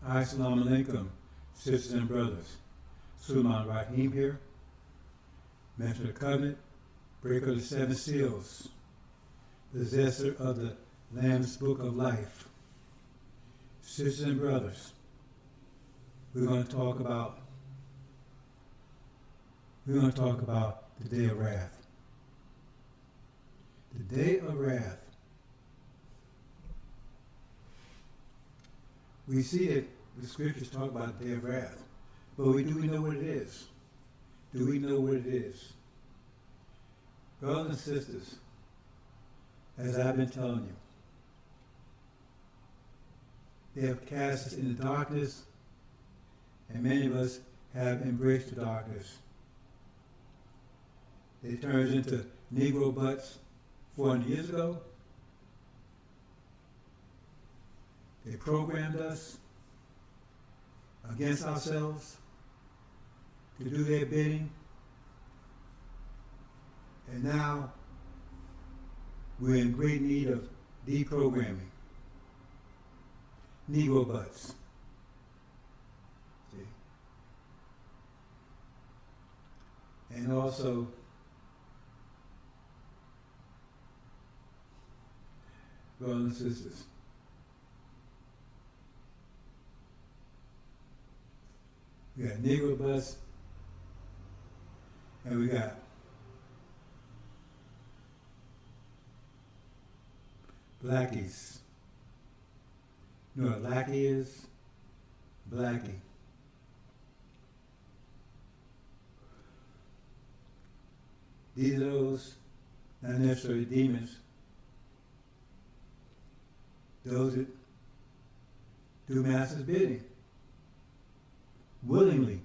Assalamu alaikum, sisters and brothers. Sulman Rahim here, mentor of the covenant, breaker of the seven seals, possessor of the Lamb's book of life. Sisters and brothers, we're going to talk about the day of wrath. The day of wrath. We see that the scriptures talk about the day of wrath, but do we know what it is? Do we know what it is? Brothers and sisters, as I've been telling you, they have cast us into darkness, and many of us have embraced the darkness. They turned us into Negro butts 400 years ago. They programmed us against ourselves to do their bidding. And now we're in great need of deprogramming. Negro butts. See? And also brothers and sisters, we got Negro bus, and we got blackies. You know what a lackey is? Blackie. These are those, not necessarily demons, those that do master's bidding. Willingly,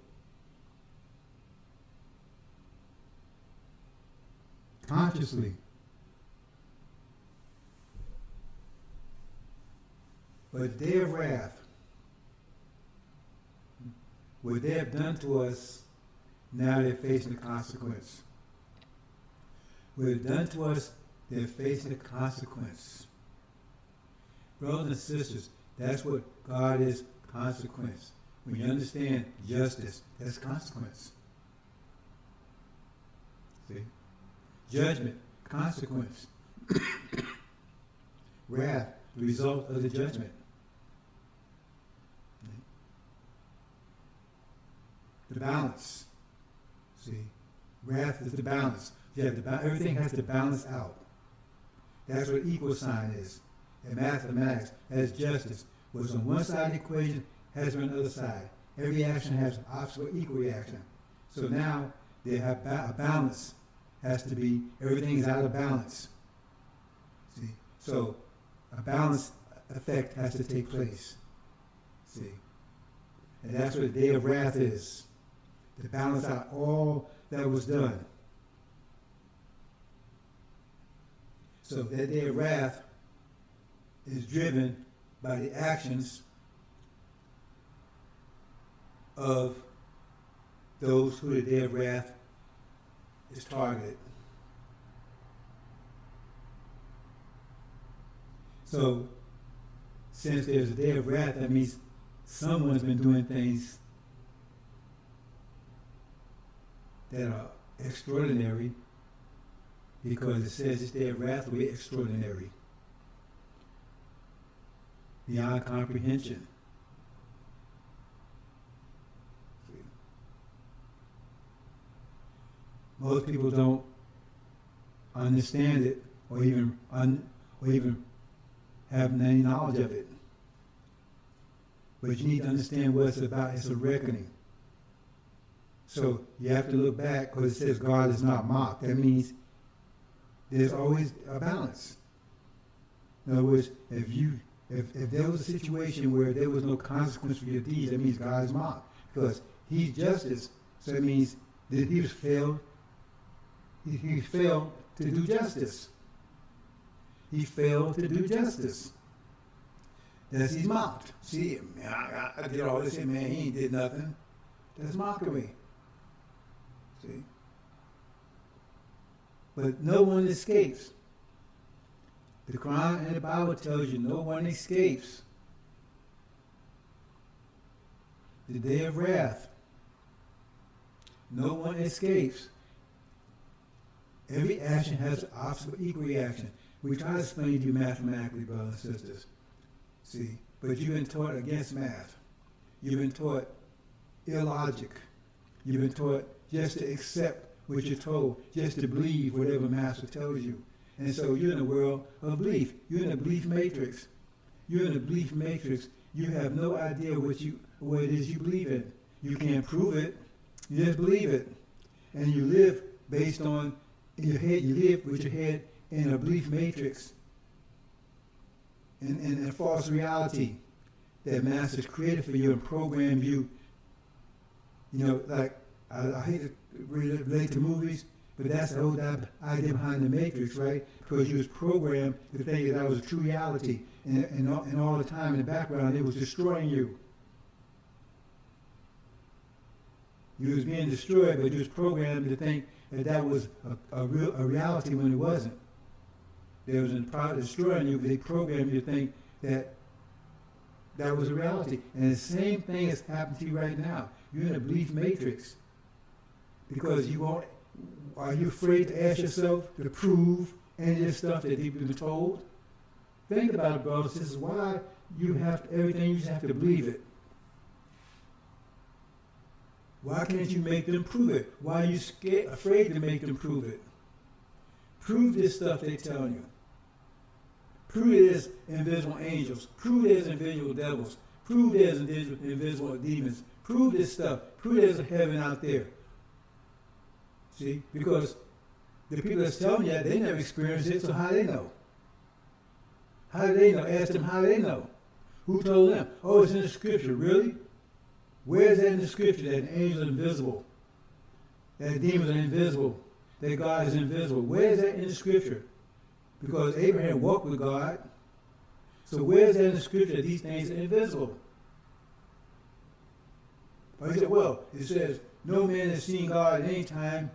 consciously, but the day of wrath, what they have done to us, now they're facing the consequence. What they've done to us, they're facing the consequence. Brothers and sisters, that's what God is, consequence. When you understand justice, that's consequence. See? Judgment, consequence. Wrath, the result of the judgment. The balance. See? Wrath is the balance. You have everything has to balance out. That's what equal sign is. In mathematics, as justice was on one side of the equation, has on the other side. Every action has an opposite or equal reaction. So now they have a balance. Has to be, everything is out of balance. See? So a balance effect has to take place. See? And that's what the day of wrath is. To balance out all that was done. So that day of wrath is driven by the actions of those who the day of wrath is targeted. So, since there's a day of wrath, that means someone's been doing things that are extraordinary, because it says this day of wrath will be extraordinary, beyond comprehension. Most people don't understand it, or even have any knowledge of it. But you need to understand what it's about. It's a reckoning. So you have to look back, because it says God is not mocked. That means there's always a balance. In other words, if there was a situation where there was no consequence for your deeds, that means God is mocked, because He's justice. So it means that He failed. He failed to do justice. He failed to do justice. That's He's mocked. See, man, I did all this, and man, He ain't did nothing. That's mockery. See? But no one escapes. The Quran and the Bible tells you no one escapes. the day of wrath. No one escapes. Every action has an opposite equal reaction. We try to explain to you mathematically, brothers and sisters. See, but you've been taught against math. You've been taught illogic. You've been taught just to accept what you're told, just to believe whatever master tells you. And so you're in a world of belief. You're in a belief matrix. You're in a belief matrix. You have no idea what it is you believe in. You can't prove it. You just believe it. And you live based on in your head. You live with your head in a belief matrix. In a false reality that master's created for you and programmed you. You know, like, I hate to relate to movies, but that's the whole idea behind the Matrix, right? Because you was programmed to think that was a true reality. And all the time in the background, it was destroying you. You was being destroyed, but you was programmed to think that was a reality when it wasn't. There was a product destroying you, but they programmed you to think that was a reality. And the same thing has happened to you right now. You're in a belief matrix. Because are you afraid to ask yourself to prove any of this stuff that you've been told? Think about it, brothers. This is why everything you just have to believe it. Why can't you make them prove it? Why are you afraid to make them prove it? Prove this stuff they tell you. Prove there's invisible angels. Prove there's invisible devils. Prove there's invisible demons. Prove this stuff. Prove there's a heaven out there. See, because the people that's telling you that, they never experienced it, so how do they know? How do they know? Ask them how they know. Who told them? Oh, it's in the scripture. Really? Where is that in the scripture that the angels are invisible? That the demons are invisible? That God is invisible? Where is that in the scripture? Because Abraham walked with God. So where is that in the scripture that these things are invisible? But he said, well, it says, no man has seen God at any time.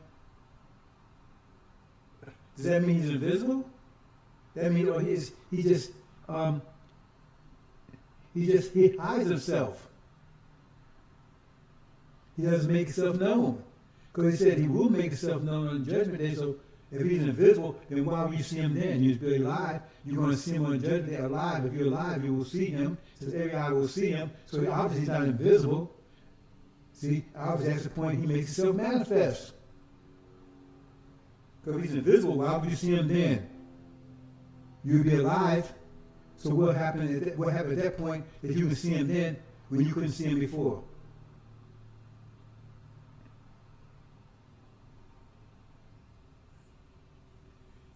Does that mean he's invisible? That means he hides himself. He doesn't make himself known. Because he said he will make himself known on the judgment day. So if he's invisible, then why will you see him then? You're still alive. You're going to see him on the judgment day alive. If you're alive, you will see him. It says every eye will see him. So obviously he's not invisible. See, obviously that's the point. He makes himself manifest. Because if he's invisible, why would you see him then? You'd be alive. So what happened at that point that you can see him then when you couldn't see him before?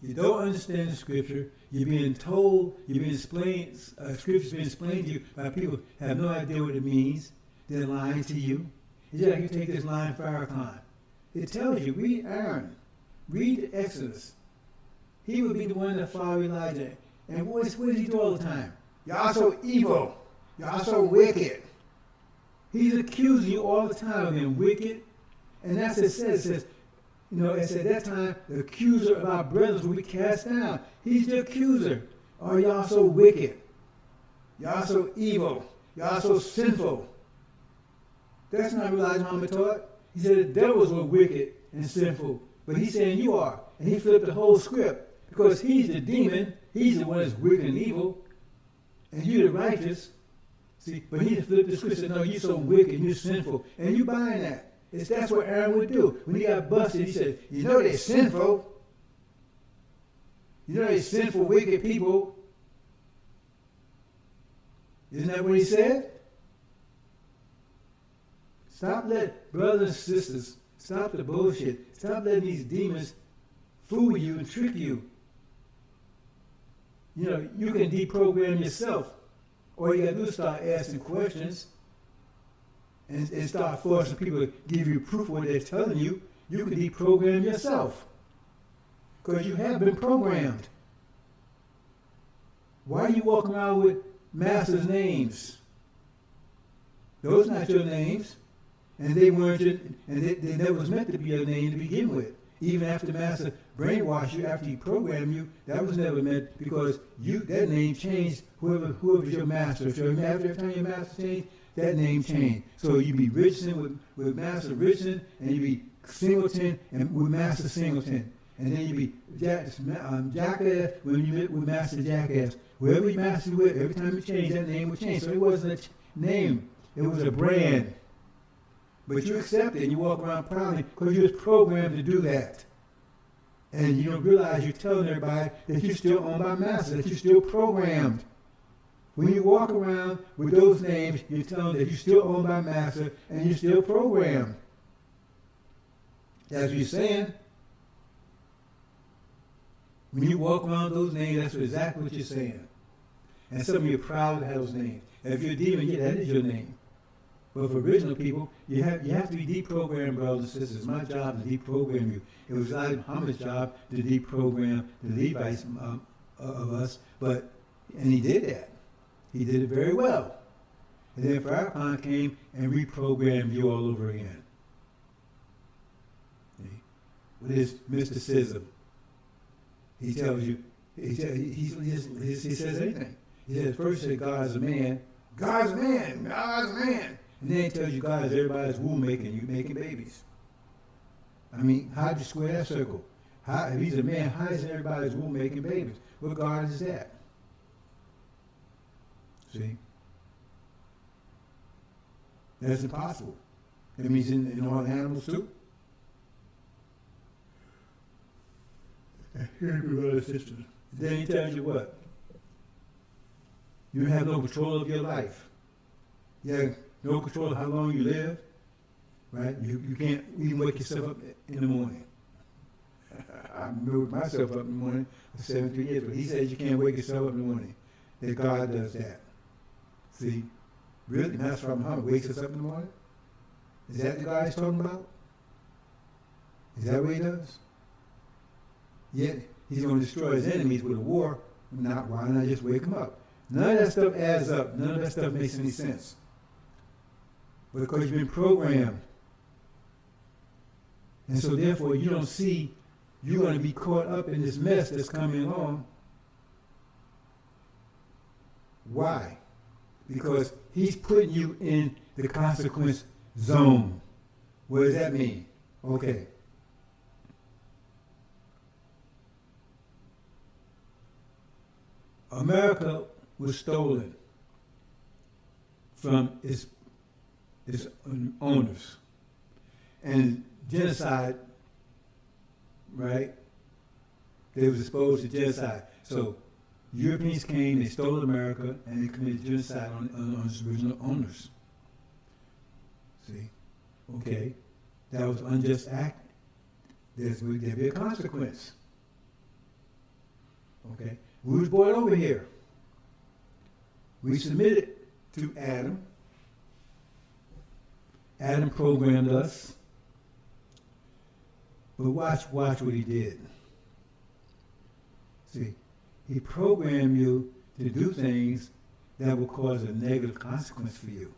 You don't understand the scripture. You're being told, scripture's being explained to you by people who have no idea what it means. They're lying to you. It's just like you take this line Farrakhan. It tells you, read Aaron. Read Exodus. He would be the one that followed Elijah. And what does he do all the time? Y'all so evil. Y'all so wicked. He's accusing you all the time of being wicked. And that's what it says. It says, it said at that time, the accuser of our brothers will be cast down. He's the accuser. Oh, y'all so wicked. Y'all so evil. Y'all so sinful. That's not what Elijah Muhammad taught. He said the devils were wicked and sinful. But he's saying you are. And he flipped the whole script. Because he's the demon. He's the one that's wicked and evil. And you're the righteous. See, but he flipped the script and said, no, you're so wicked, you're sinful. And you buying that. That's what Aaron would do. When he got busted, he said, you know they're sinful. You know they're sinful, wicked people. Isn't that what he said? Stop letting brothers and sisters, stop the bullshit. Stop letting these demons fool you and trick you. You can deprogram yourself. All you got to do is start asking questions and start forcing people to give you proof of what they're telling you. You can deprogram yourself. Because you have been programmed. Why are you walking around with masters' names? Those are not your names. And they weren't your, and they never was meant to be your name to begin with. Even after Master brainwashed you, after he programmed you, that was never meant, because that name changed. Whoever's your master, if every time your master changed, that name changed. So you be Richardson with Master Richardson, and you be Singleton and with Master Singleton, and then you be Jackass when you met with Master Jackass. Whoever you mastered with, every time you change, that name would change. So it wasn't a name; it was a brand. But you accept it and you walk around proudly because you was programmed to do that. And you don't realize you're telling everybody that you're still owned by Master, that you're still programmed. When you walk around with those names, you're telling them that you're still owned by Master and you're still programmed. That's what you're saying. When you walk around with those names, that's exactly what you're saying. And some of you are proud to have those names. And if you're a demon, yeah, that is your name. But for original people, you have to be deprogrammed, brothers and sisters. It's my job to deprogram you. It was Elijah Muhammad's job to deprogram the Levites of us, and he did that. He did it very well. And then Farrakhan came and reprogrammed you all over again. With his mysticism, he tells you, he says anything. He says, first he said, God is a man. God's a man. God's a man. And then he tells you God is everybody's womb making babies. I mean, how do you square that circle? If he's a man, how is everybody's womb making babies? What God is that? See? That's impossible. That means in all animals too. Then he tells you what? You have no control of your life. You have no control of how long you live, right? You can't even wake yourself up in the morning. I moved myself up in the morning for 73 years, but he says you can't wake yourself up in the morning. That God does that. See? Really? Master Muhammad wakes us up in the morning? Is that the God he's talking about? Is that what he does? Yet he's going to destroy his enemies with a war. Why not just wake them up? None of that stuff adds up. None of that stuff makes any sense. But because you've been programmed. And so therefore you don't see you're going to be caught up in this mess that's coming along. Why? Because he's putting you in the consequence zone. What does that mean? Okay. America was stolen from its owners. And genocide, right? They was exposed to genocide. So Europeans came, they stole America, and they committed genocide on its original owners. See? Okay. That was an unjust act. There'd be a consequence. Okay. We was brought over here. We submitted to Adam. Adam programmed us. But watch what he did. See, he programmed you to do things that will cause a negative consequence for you.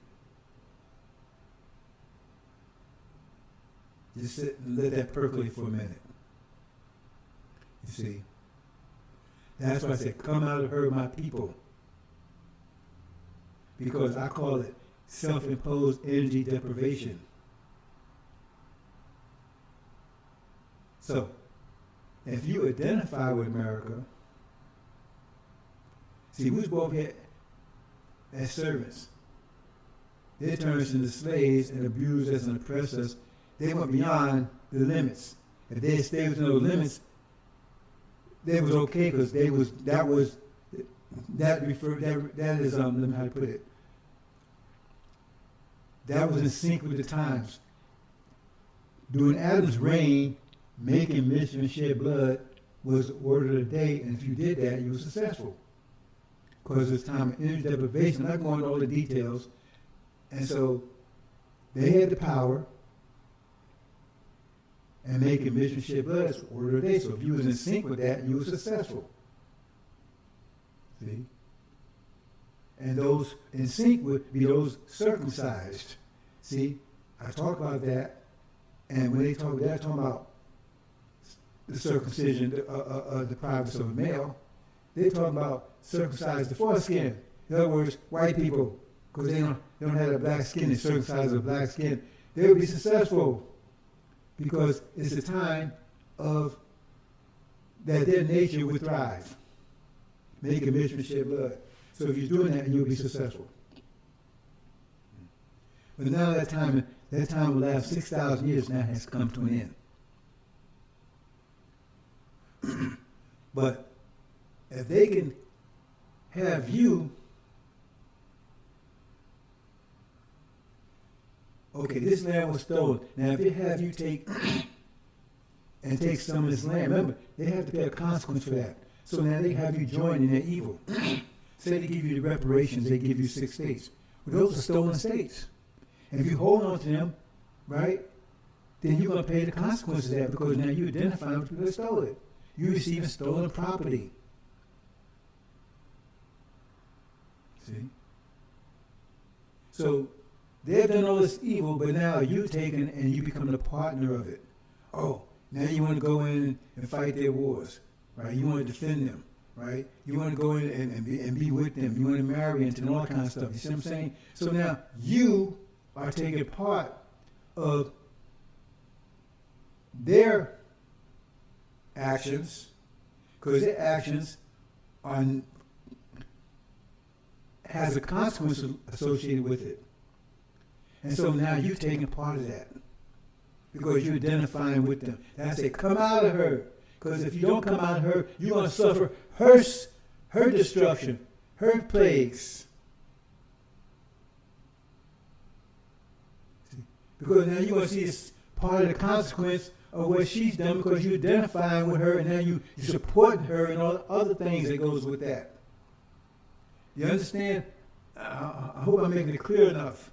Just sit and let that percolate for a minute. You see, that's why I said, come out of her, my people. Because I call it self-imposed energy deprivation. So, if you identify with America, see, we was both here as servants. They turned us into slaves and abused us and oppressed us. They went beyond the limits. If they stayed within those limits, they was okay because let me how to put it. That was in sync with the times. During Adam's reign, making mischief and shed blood was the order of the day, and if you did that, you were successful. Because it's time of energy deprivation. I'm not going into all the details. And so they had the power, and making mischief and shed blood is the order of the day. So if you was in sync with that, you were successful. See? And those in sync would be those circumcised. See, I talk about that, and when they talk about that, I'm talking about the circumcision the privacy of a male. They're talking about circumcise the foreskin. In other words, white people, because they don't have a black skin, they circumcise the black skin. They will be successful because it's a time of that their nature would thrive, making mission shed blood. So if you're doing that, you'll be successful. But now that time will last 6,000 years now has come to an end. But if they can have you, okay, this land was stolen. Now if they have you take some of this land, remember, they have to pay a consequence for that. So now they have you join in their evil. Say they give you the reparations, they give you 6 states. Well, those are stolen states. And if you hold on to them, right, then you're going to pay the consequences of that because now you identify with people that stole it. You're receiving stolen property. See? So they've done all this evil, but now you taken and you become the partner of it. Oh, now you want to go in and fight their wars, right? You want to defend them, right? You want to go in and be with them. You want to marry into all kinds of stuff. You see what I'm saying? So now you are taking part of their actions, because their actions has a consequence associated with it. And so now you're taking part of that because you're identifying with them. And I say, come out of her, because if you don't come out of her, you're going to suffer her destruction, her plagues. Because now you're going to see this part of the consequence of what she's done because you're identifying with her and now you're supporting her and all the other things that goes with that. You understand? I hope I'm making it clear enough.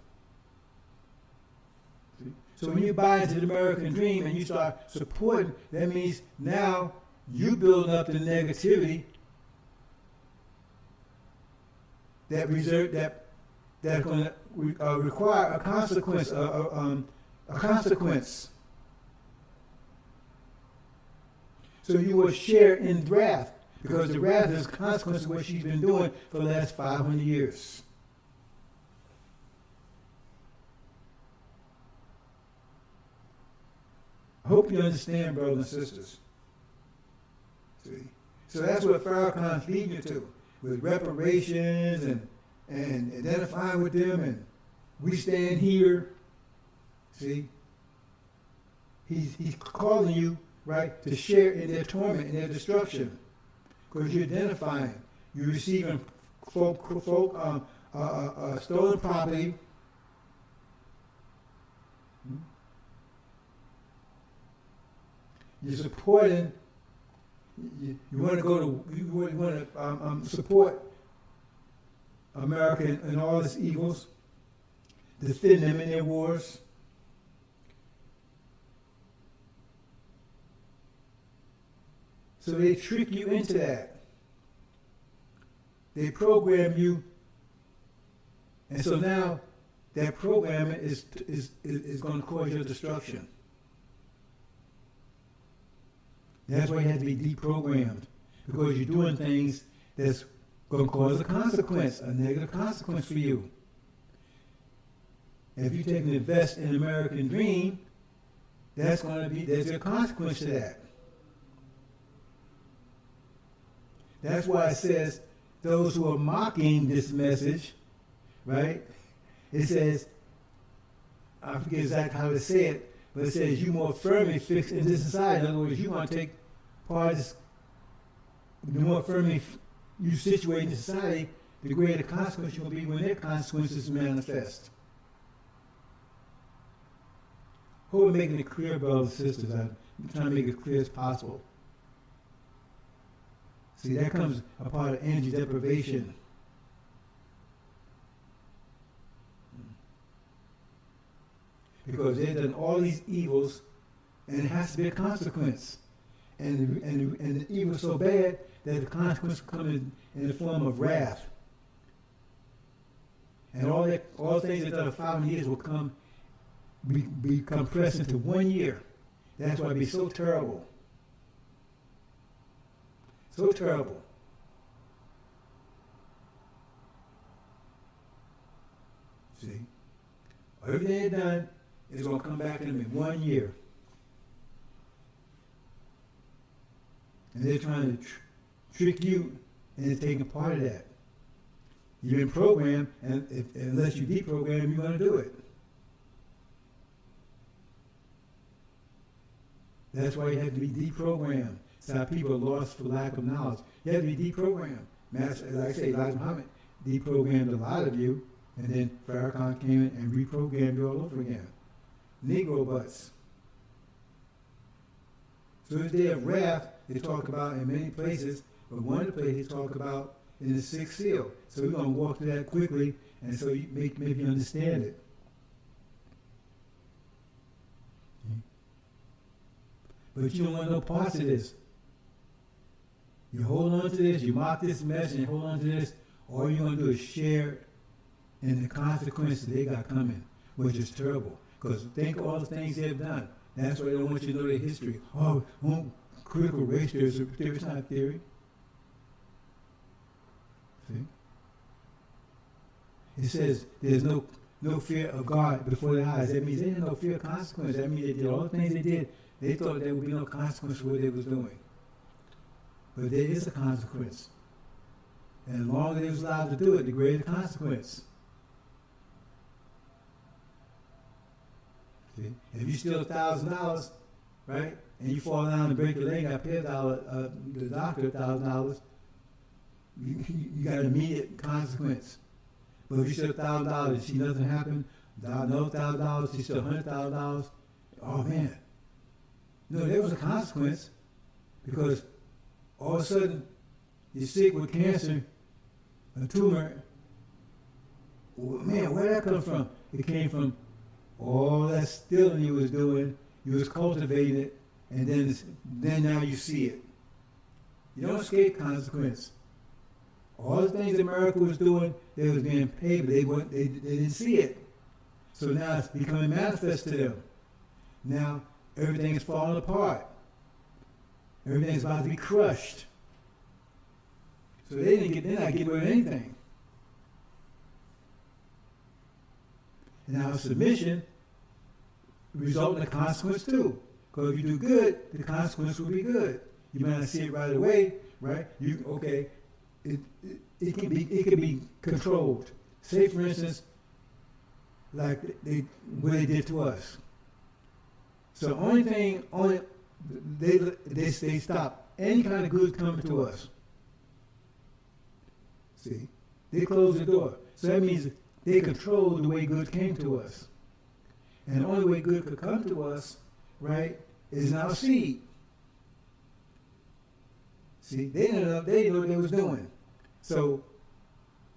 So when you buy into the American dream and you start supporting, that means now you build up the negativity that's going to require a consequence. A consequence. So you will share in wrath, because the wrath is a consequence of what she's been doing for the last 500 years. I hope you understand, brothers and sisters. See? So that's what Farrakhan's leading you to, with reparations and identifying with them, and we stand here. See? He's calling you, right, to share in their torment and their destruction, because you're identifying, you're receiving stolen property. You're supporting. You want to support America in all its evils, defend them in their wars. So they trick you into that. They program you, and so now that programming is going to cause your destruction. That's why you have to be deprogrammed, because you're doing things that's going to cause a consequence, a negative consequence for you. And if you take and invest in the American dream, there's a consequence to that. That's why it says those who are mocking this message, right? It says, I forget exactly how to say it, but it says you more firmly fixed in this society. In other words, you want to take part of this, the more firmly you situate in society, the greater consequence you'll be when their consequences manifest. Hope we're making it clear, brothers and sisters. I'm trying to make it clear as possible. See, that comes a part of energy deprivation. Because they've done all these evils, and it has to be a consequence. And the evil is so bad that the consequence comes in the form of wrath. And all things that are 500 years will be compressed into 1 year. That's why it'd be so terrible. So terrible. See? Everything they've done is going to come back to them in 1 year. And they're trying to trick you into taking part of that. You've been programmed, and unless you deprogram, you're going to do it. That's why you have to be deprogrammed. That's how people are lost for lack of knowledge. You have to be deprogrammed. Like I say, Elijah Muhammad deprogrammed a lot of you, and then Farrakhan came in and reprogrammed you all over again. Negro butts. So this day of wrath, they talk about in many places, but one of the places they talk about in the sixth seal. So we're going to walk through that quickly, and so you maybe understand it. But you don't want no parts of this. You hold on to this, you mock this mess, and you hold on to this, all you're going to do is share in the consequences they got coming, which is terrible. Because think of all the things they've done. That's why they don't want you to know their history. Oh, critical race theory is a theory. It's not a theory. See? It says there's no fear of God before their eyes. That means they didn't know fear of consequence. That means they did all the things they did. They thought there would be no consequence for what they was doing. But there is a consequence. And the longer they was allowed to do it, the greater the consequence. See? If you steal $1,000, right, and you fall down and break your leg, I pay the doctor $1,000, you got an immediate consequence. But if you steal $1,000, you see nothing happen, another $1,000, you steal $100,000, oh man. No, there was a consequence, because all of a sudden you're sick with cancer, a tumor. Well, man, where'd that come from? It came from all that stealing you was doing, you was cultivating it, and then now you see it. You don't escape consequence. All the things America was doing, they was being paid, but they didn't see it. So now it's becoming manifest to them. Now everything is falling apart. Everything's about to be crushed. So they're not getting rid of anything. Now submission results in a consequence too. Because if you do good, the consequence will be good. You might not see it right away, right? It can be controlled. Say for instance, like what they did to us. So they stop any kind of good coming to us. See, they close the door. So that means they control the way good came to us. And the only way good could come to us, right, is our seed. See, they didn't know what they was doing. So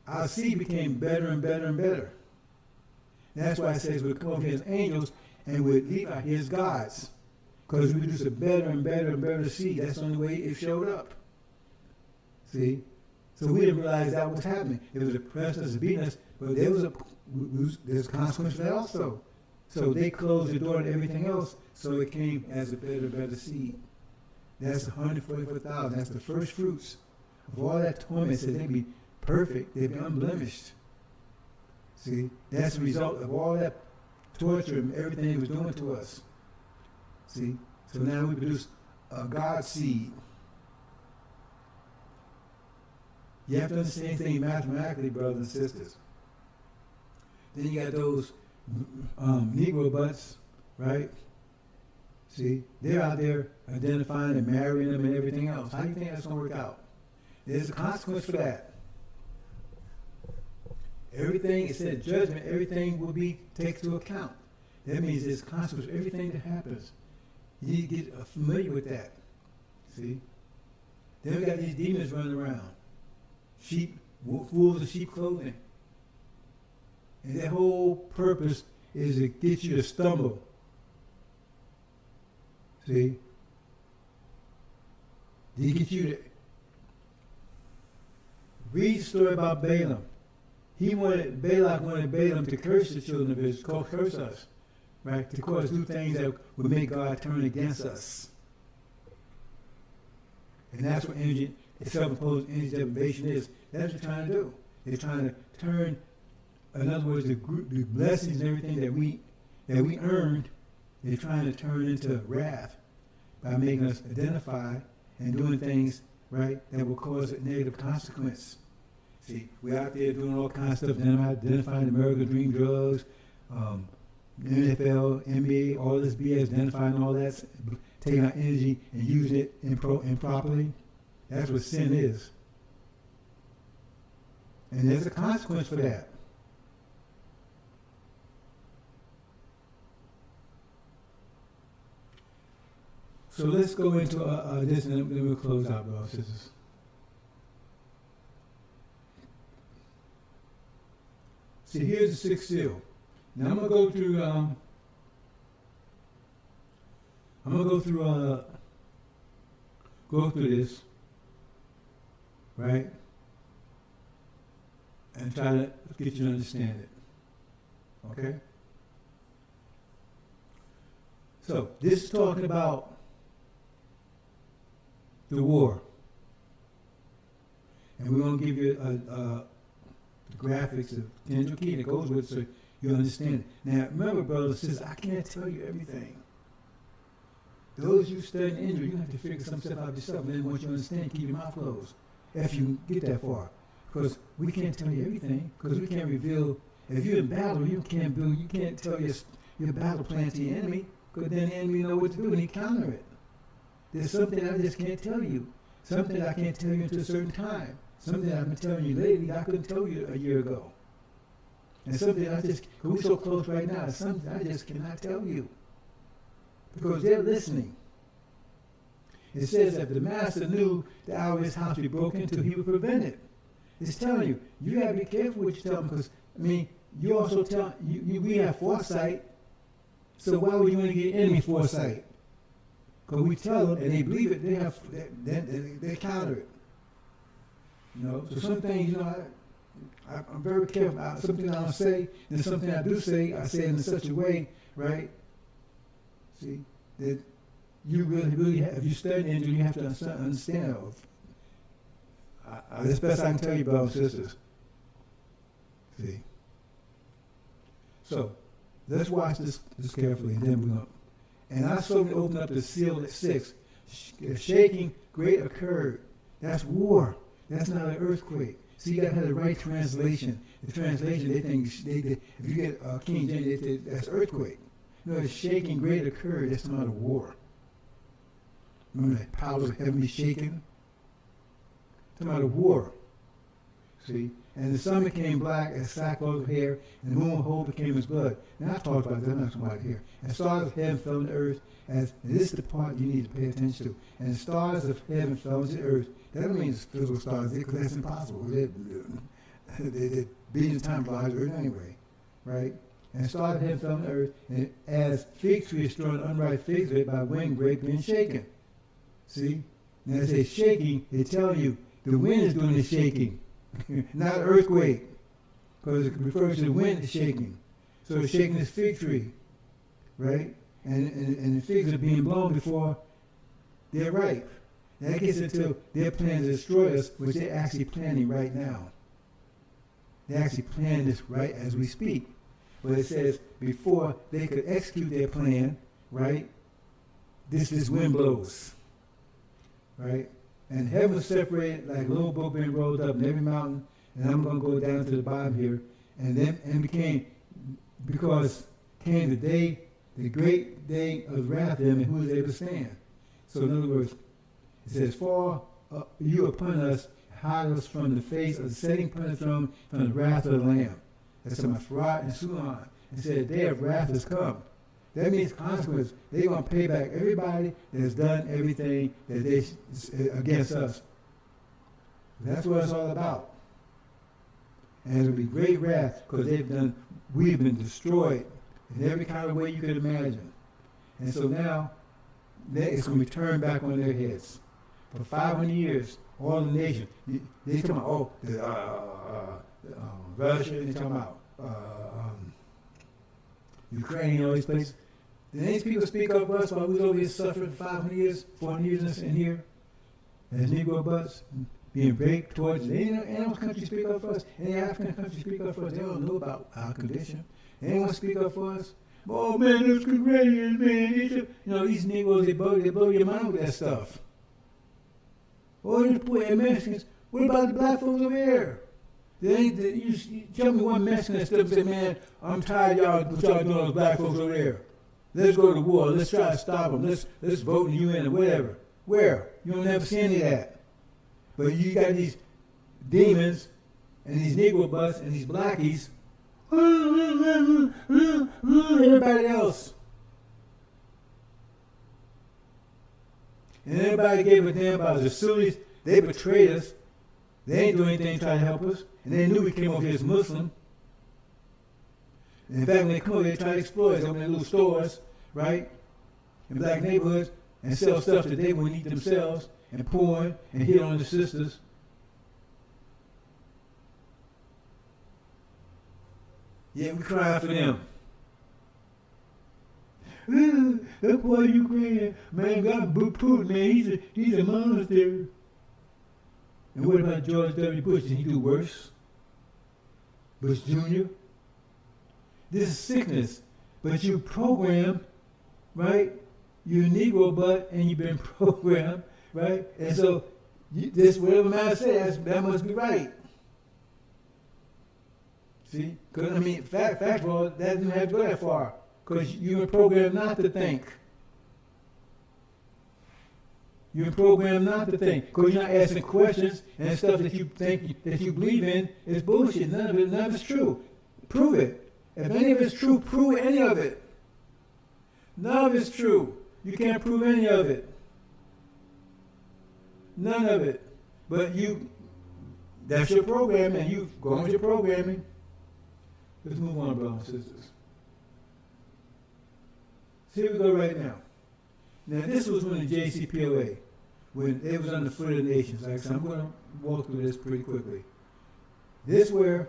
our seed became better and better and better. And that's why it says we'll come here as angels and with Levi here as gods. Because we produce a better and better and better seed. That's the only way it showed up. See? So we didn't realize that was happening. It was oppressing us, beating us, but there's a consequence for that also. So they closed the door to everything else, so it came as a better seed. That's 144,000. That's the first fruits of all that torment. Said they'd be perfect, they'd be unblemished. See, that's the result of all that torture and everything he was doing to us. See, so now we produce a God seed. You have to understand things mathematically, brothers and sisters. Then you got those Negro butts, right? See, they're out there identifying and marrying them and everything else. How do you think that's going to work out? There's a consequence for that. Everything, it said judgment, everything will be taken into account. That means there's consequence for everything that happens. You need to get familiar with that. See? Then we got these demons running around. Sheep, wolves in sheep clothing. And their whole purpose is to get you to stumble. See? They get you to read the story about Balaam. Balak wanted Balaam to curse the children of Israel, curse us, right? To cause do things that would make God turn against us. And that's what self-imposed energy deprivation is. That's what they're trying to do. They're trying to turn, in other words, the blessings and everything that we earned, they're trying to turn into wrath by making us identify and doing things, right, that will cause a negative consequence. See, we're out there doing all kinds of stuff, identifying American dream drugs, NFL, NBA, all this BS, identifying all that, taking our energy and using it improperly. That's what sin is. And there's a consequence for that. So let's go into this and then we'll close out, brothers and sisters. See, here's the sixth seal. Now I'm gonna go through. Go through this, right, and try to get you to understand it. Okay. So this is talking about the war, and we're gonna give you the graphics of Kendra Key that goes with it so you understand it. Now, remember, brothers and sisters, I can't tell you everything. Those you study injury, you have to figure some stuff out yourself. And then once you understand, keep your mouth closed. If you get that far. Because we can't tell you everything. Because we can't reveal. If you're in battle, you can't tell your battle plan to your enemy. Because then the enemy know what to do and he counter it. There's something I just can't tell you. Something I can't tell you until a certain time. Something I've been telling you lately I couldn't tell you a year ago. And something we're so close right now, something I just cannot tell you. Because they're listening. It says that the master knew the hour his house would be broken into, he would prevent it. It's telling you, you got to be careful what you tell them, because, I mean, you also tell, we have foresight, so why would you want to get enemy foresight? Because we tell them, and they believe it, they counter it. You know, so some things, I'm very careful about something I don't say, and something I do say, I say it in such a way, right? See, that you really have, if you study it, you have to understand it. That's best I can tell you, brothers and sisters. See. So, let's watch this carefully, and then we're going to. And I saw me open up the seal at 6. Shaking great occurred. That's war. That's not an earthquake. See, you got to have the right translation. The translation, they think, if you get King James, they think that's earthquake. No, the shaking great occurred. That's not a war. Remember that powers of heaven be shaken? It's not a war. See? And the sun became black as sackcloth of hair, and the moon whole became as blood. Now I talked about that, I'm not talking about it here. And stars of heaven fell on the earth, and this is the part you need to pay attention to. And the stars of heaven fell into the earth. That don't mean physical stars, because that's impossible. They're billions of times larger than Earth anyway, right? And the stars of heaven fell on the earth, and as fig tree is thrown unripe figs of it by wind break being shaken. See? Now it says shaking, they tell you the wind is doing the shaking. Not an earthquake, because it refers to the wind is shaking. So it's shaking this fig tree, right? And the figs are being blown before they're ripe. That gets into their plan to destroy us, which they're actually planning right now. They're actually planning this right as we speak. But it says before they could execute their plan, right? This wind blows, right? And heaven was separated like a little boat being rolled up in every mountain. And I'm going to go down to the bottom here. Because came the day, the great day of wrath of them, and who was able to stand. So in other words, it says, fall you upon us, hide us from the face of the setting punishment from the wrath of the Lamb. That's my Farad and Suhan. It said, the day of wrath has come. That means consequence. They're going to pay back everybody that has done everything that they against us. That's what it's all about. And it'll be great wrath because we've been destroyed in every kind of way you could imagine. And so now, it's going to be turned back on their heads. For 500 years, all the nations, they talking about, Russia, they talking about Ukraine, all these places. Did any people speak up of us while we was over here suffering 500 years, 400 years in here? as Negro butts being raped towards any country speak up for us, any African country speak up for us, they don't know about our condition. Anyone speak up for us? Oh man, those Canadians, man, these Negroes, they blow your mind with that stuff. Oh, these poor Mexicans, what about the black folks over here? You tell me one Mexican that stood up and said, man, I'm tired of what y'all doing those black folks over there. Let's go to war. Let's try to stop them. Let's vote in the UN or whatever. Where? You don't never see any of that. But you got these demons and these Negro butts and these blackies. Everybody else. And everybody gave a damn about us. As soon as they betrayed us, they ain't doing anything to try to help us. And they knew we came over here as Muslim. And in fact, when they come over here, they try to exploit us, open their little stores, right? In black neighborhoods, and sell stuff that they wouldn't eat themselves, and porn, and hit on the sisters. Yeah, we cry for them. That poor Ukraine, man, got Putin, man, he's a monster. And what about George W. Bush? Did he do worse? Bush Jr.? This is sickness. But you program, right? You're a Negro butt and you've been programmed, right? And so this, whatever man says, that must be right. See? Because, I mean, fact of all, that doesn't have to go that far. Because you're programmed not to think. You're programmed not to think. Because you're not asking questions and stuff that you think that you believe in is bullshit. None of it's true. Prove it. If any of it's true, prove any of it. None of it's true. You can't prove any of it. None of it. But that's your program, and you go on with your programming. Let's move on, brothers and sisters. So here we go right now. Now, this was when the JCPOA, when it was on the foot of the nations. Like I said, I'm going to walk through this pretty quickly. This where,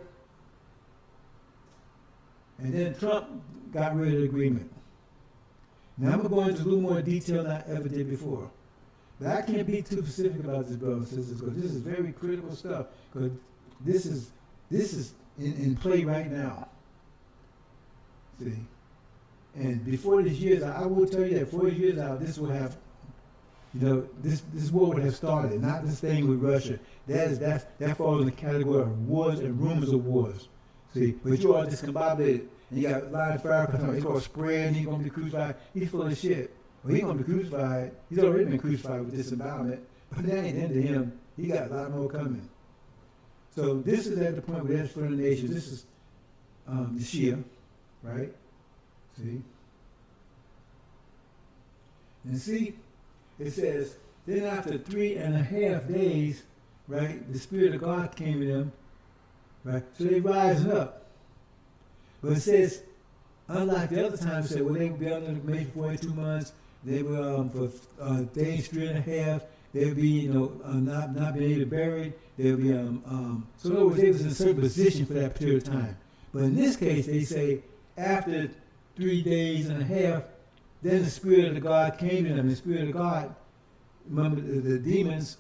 and then Trump got rid of the agreement. Now, I'm going to go into a little more detail than I ever did before. But I can't be too specific about this, brothers and sisters, because this is very critical stuff. Because this is in play right now. See? And before this year's out, I will tell you that before this year's out, this will have, this war would have started, not this thing with Russia. That falls in the category of wars and rumors of wars. See, but you are discombobulated, and you got a lot of fire coming. He's going to spread, and he's going to be crucified. He's full of shit. Well, he's going to be crucified. He's already been crucified with disembowelment, but that ain't the end of him. He got a lot more coming. So this is at the point where that's for the nations. This is the Shia, right? See? And see, it says, then after 3.5 days, right, the Spirit of God came to them, right? So they rising up. But it says, unlike the other times, it said, well, they would be under maybe 42 months, they were for days 3.5, they would be, not being able to bury it, they would be, so in other words, they was in a certain position for that period of time. But in this case, they say, after 3.5 days, then the Spirit of God came to them. The Spirit of God, remember the demons,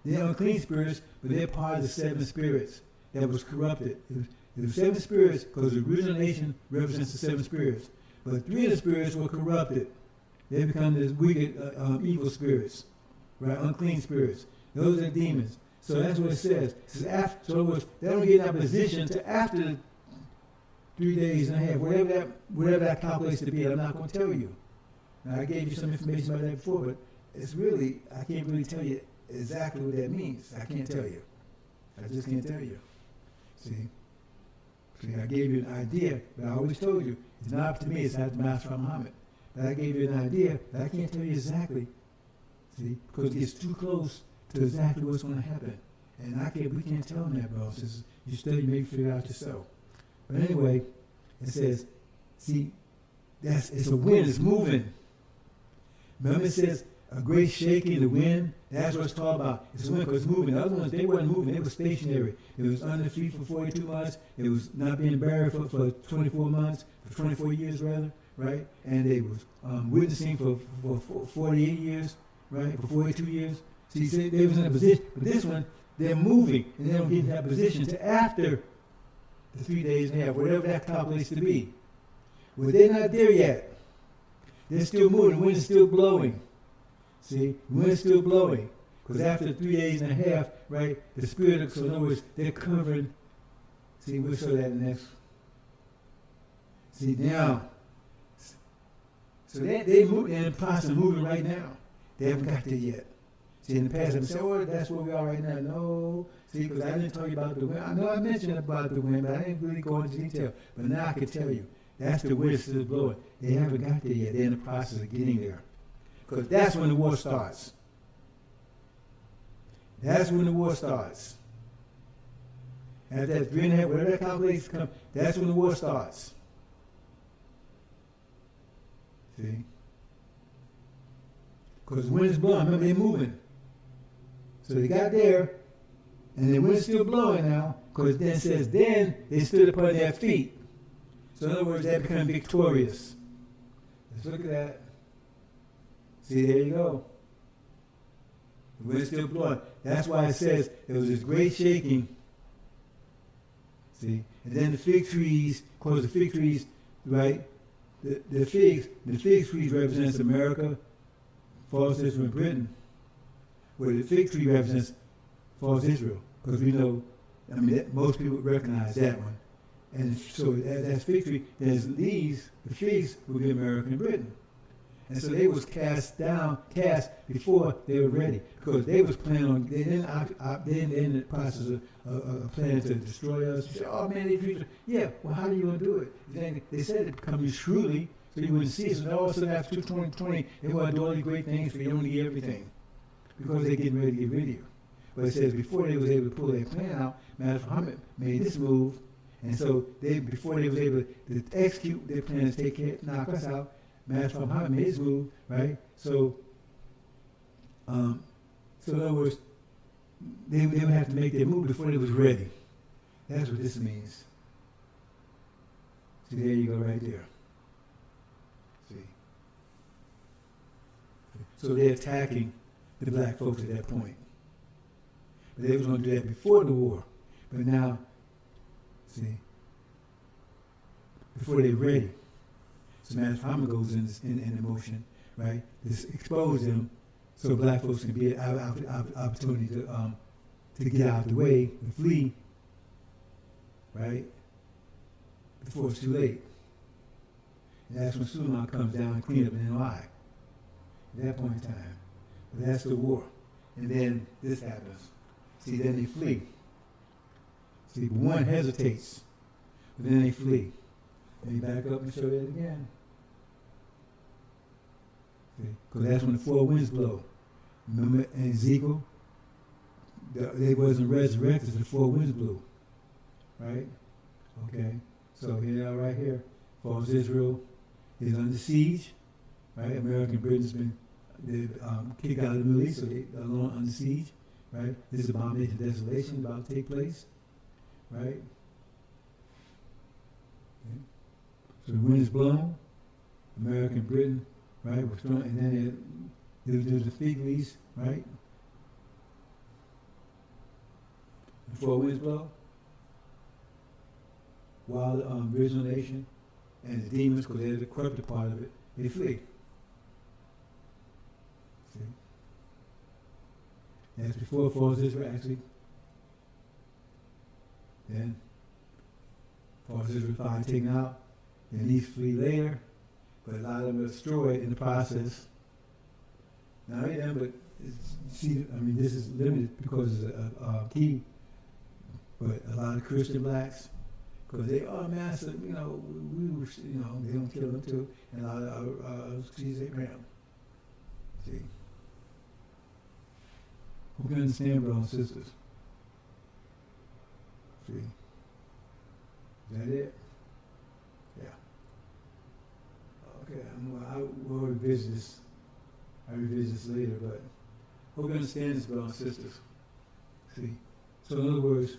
they're unclean spirits, but they're part of the 7 spirits that was corrupted. It was 7 spirits because the original nation represents the 7 spirits. But 3 of the spirits were corrupted. They become these wicked, evil spirits, right? Unclean spirits. Those are demons. So that's what it says. It says after, so in other words, they don't get in that position to after the 3.5 days, whatever that calculates to be. I'm not going to tell you. Now, I gave you some information about that before, but it's really, I can't really tell you exactly what that means. I can't tell you. I just can't tell you. See, I gave you an idea, but I always told you, it's not up to me, it's not the Master Muhammad. But I gave you an idea, but I can't tell you exactly. See, because it gets too close to exactly what's going to happen. And we can't tell them that, bro. Says, you study, maybe figure it out yourself. But anyway, it says, see, it's a wind, it's moving. Remember it says, a great shaking, the wind, that's what it's talking about. It's a wind because it's moving. The other ones, they weren't moving, they were stationary. It was under the feet for 42 months. It was not being buried for 24 months, for 24 years rather, right? And they was witnessing for 48 years, right, for 42 years. See, they was in a position, but this one, they're moving, and they don't get in that position to after the 3 days and a half, whatever that calculates to be. Well, they're not there yet. They're still moving. The wind is still blowing. See, the wind is still blowing. Because after 3 days and a half, right, the spirit of, so in other words, they're covering. See, we'll show that next. See, now, so they move, they're in the process of moving right now. They haven't got there yet. See, in the past, I've said, oh, that's where we are right now. No. See, because I didn't tell you about the wind. I know I mentioned about the wind, but I didn't really go into detail. But now I can tell you. That's the wind still blowing. They haven't got there yet. They're in the process of getting there. Because that's when the war starts. That's when the war starts. After that 3.5, whatever that calculation comes, that's when the war starts. See? Because the wind is blowing. Remember, they're moving. So they got there, and the wind is still blowing now, because then it says, then they stood upon their feet. So in other words, they become victorious. Let's look at that. See, there you go. The wind is still blowing. That's why it says there was this great shaking. See, and then the fig trees, of course the fig trees, right? The fig trees represents America, false Israel, and Britain. Where the fig tree represents false Israel, because we know, I mean, most people recognize that one. And so that's fig tree. There's leaves, the figs would be America and Britain. And so they was cast before they were ready, because they was planning on, they didn't in the process of planning to destroy us. They said, oh man, they treat. Yeah, well, how are you going to do it? They said it coming shrewdly, so you wouldn't see it. So all of a sudden after 2020, they want to do all these great things for you, only get everything, because they're getting ready to get rid of you. But it says before they was able to pull their plan out, Muhammad made this move, and so before they was able to execute their plan to knock us out, Muhammad made his move, right? So in other words, they would have to make their move before they was ready. That's what this means. See, there you go, right there. See. So they're attacking the black folks at that point. But they was going to do that before the war. But now, see, before they're ready. So Muhammad goes in motion, right? To expose them so black folks can be an opportunity to get out of the way, to flee, right? Before it's too late. And that's when Suleiman comes down and clean up an NOI. At that point in time. But that's the war. And then this happens. See, then they flee. See, but one hesitates, but then they flee. Let me back up and show you that again. Because that's when the four winds blow. Remember in Ezekiel, they wasn't resurrected, the four winds blew. Right? Okay. So here they are right here. False Israel is under siege. Right? American Britain's been kicked out of the Middle East, so they are under siege. Right? This is abomination of desolation about to take place. Right? Okay. So the wind is blown. America and Britain, right, was thrown, and then there's the fig leaves, right? The four winds blow. While the original nation and the demons, because they're the corrupted part of it, they flee. See? That's before false Israel actually. Then false Israel finally taken out. And these flee later, but a lot of them are destroyed in the process. Not only them, but see, I mean, this is limited because it's a key. But a lot of Christian blacks, because they are massive, we were, they don't kill them too. And a lot of Abraham. See, who can understand, brothers and sisters? See, is that it? Yeah. Okay, I will revisit this. I revisit this later, but hope you understand this, brothers and sisters. See, so in other words,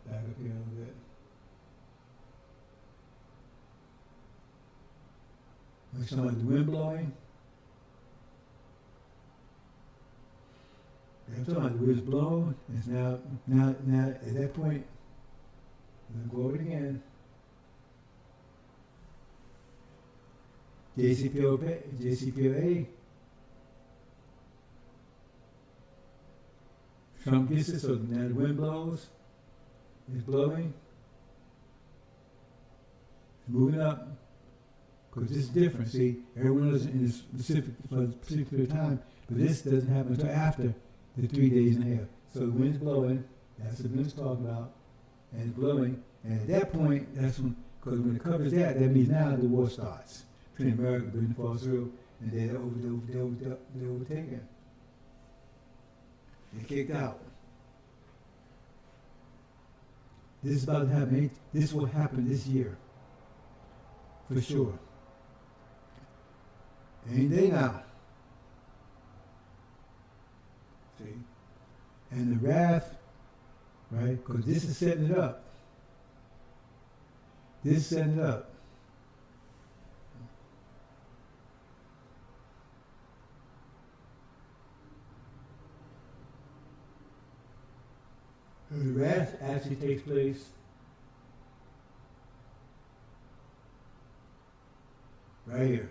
back up here a little bit. We're talking about the wind blowing. I'm talking about the wind's blowing. It's now at that point, I'm going to go over it again. JCPOA. Trump gets it, so now the wind blows. It's blowing. It's moving up. Because this is different. See, everyone is in this specific period of time, but this doesn't happen until after the 3 days and a half. So the wind's blowing. That's what the wind's talking about. And it's blowing. And at that point, that's when, because when it covers that means now the war starts between America and Britain falls through, and they're overtaken. They're kicked out. This is about to happen. This will happen this year, for sure. Any day now. See? And the wrath, right? Because this is setting it up. This is setting it up. The wrath actually takes place right here.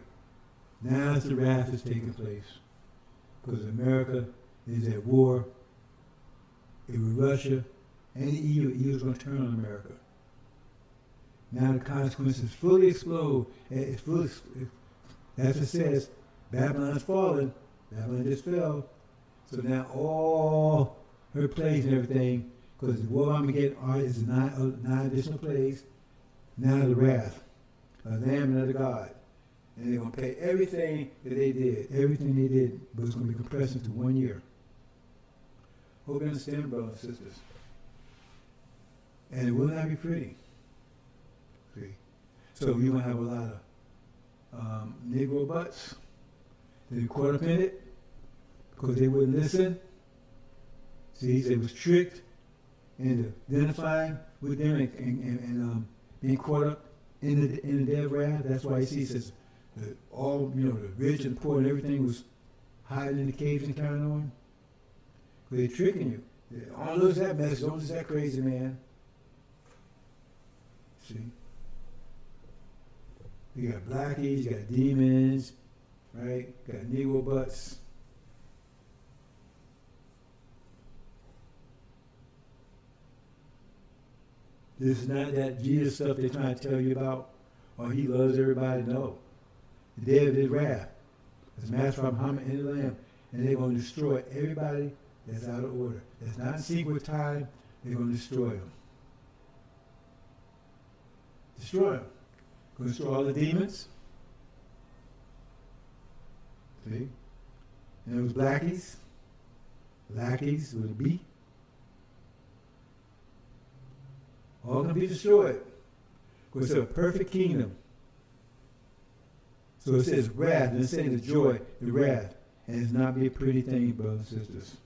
Now the wrath is taking place because America is at war with Russia and the EU. The EU is going to turn on America. Now the consequences fully explode. That's what it says. Babylon's fallen. Babylon just fell. So now all her plagues and everything, because the war Armageddon is nine additional plagues. Now the wrath of the Lamb and of the God. And they're going to pay everything that they did. Everything they did, but it's going to be compressed into 1 year. Hope you understand, brothers and sisters. And it will not be pretty. See? So you're going to have a lot of Negro butts. They're caught up in it because they wouldn't listen. See, they was tricked into identifying with them and being caught up in the day of wrath. That's why you see, it says, the rich and the poor and everything was hiding in the caves and carrying on. Because they're tricking you. Don't lose that message. Don't lose that crazy man. See? You got blackies, you got demons, right? You got Negro butts. This is not that Jesus stuff they're trying to tell you about, or he loves everybody. No. The day of his wrath. It's Master Muhammad and the Lamb. And they're going to destroy everybody that's out of order. That's not in secret time. They're going to destroy them. Destroy them. Going to destroy all the demons. See? And it was blackies. Blackies with a B. All going to be destroyed. Because it's a perfect kingdom. So it says wrath, and it says the joy, the wrath. And it's not be a pretty thing, brothers and sisters.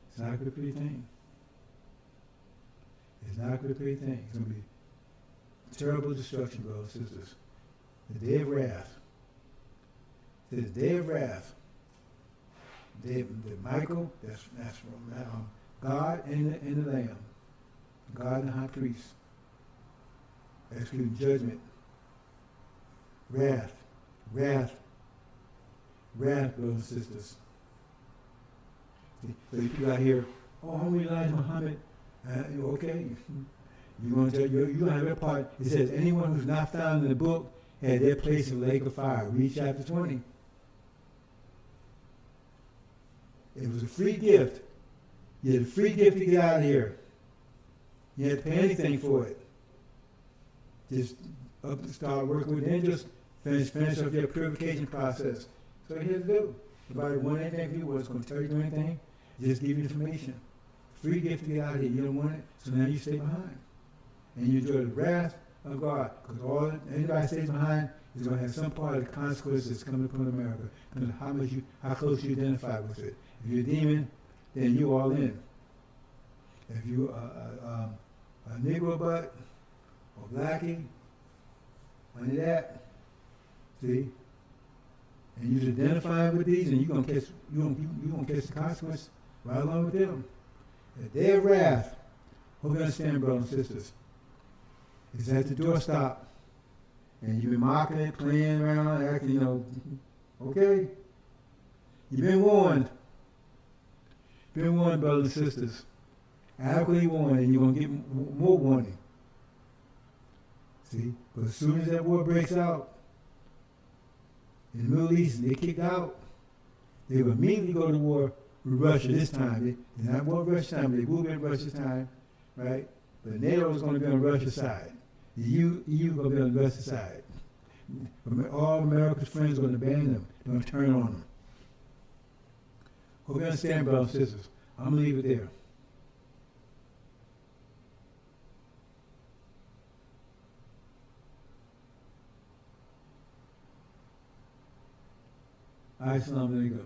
It's not going to be a pretty thing. It's not going to be a pretty thing. It's going to be terrible destruction, brothers and sisters. The day of wrath. It says the day of wrath. The Michael, that's from God and the Lamb. God and the high priest. Executing judgment. Wrath. Wrath, brothers and sisters. So you people out here, we Elijah Muhammad. Okay, you're going to tell you're going to have that part. It says anyone who's not found in the book had their place in the lake of fire. Read chapter 20. It was a free gift. You had a free gift to get out of here. You had to pay anything for it. Just start working with angels. Finish off your purification process. So what you have to do. If I want anything from you, what's going to tell you to do anything, just give you information. Free gift to get out of here. You don't want it, so now you stay behind. And you enjoy the wrath of God. Because anybody stays behind is going to have some part of the consequences coming upon America. Because how close you identify with it. If you're a demon, then you all in. If you a Negro butt or blackie, any of that, see, and you're identifying with these, and you're gonna catch the consequence right along with them. The day of wrath, hope you understand, brothers and sisters, is at the doorstop. And you've been mocking it, playing around, acting, okay. You've been warned. Been warned, brothers and sisters. Adequately warned, and you're going to get more warning. See? Because as soon as that war breaks out, in the Middle East, they kicked out, they will immediately go to war with Russia this time. They're not war with Russia time, but they will be at Russia's time, right? But NATO is going to be on Russia's side. The EU going to be on Russia's side. All America's friends are going to abandon them. They're going to turn on them. Hope you understand, brothers and sisters. I'm going to leave it there. All right, Assalamu alaikum.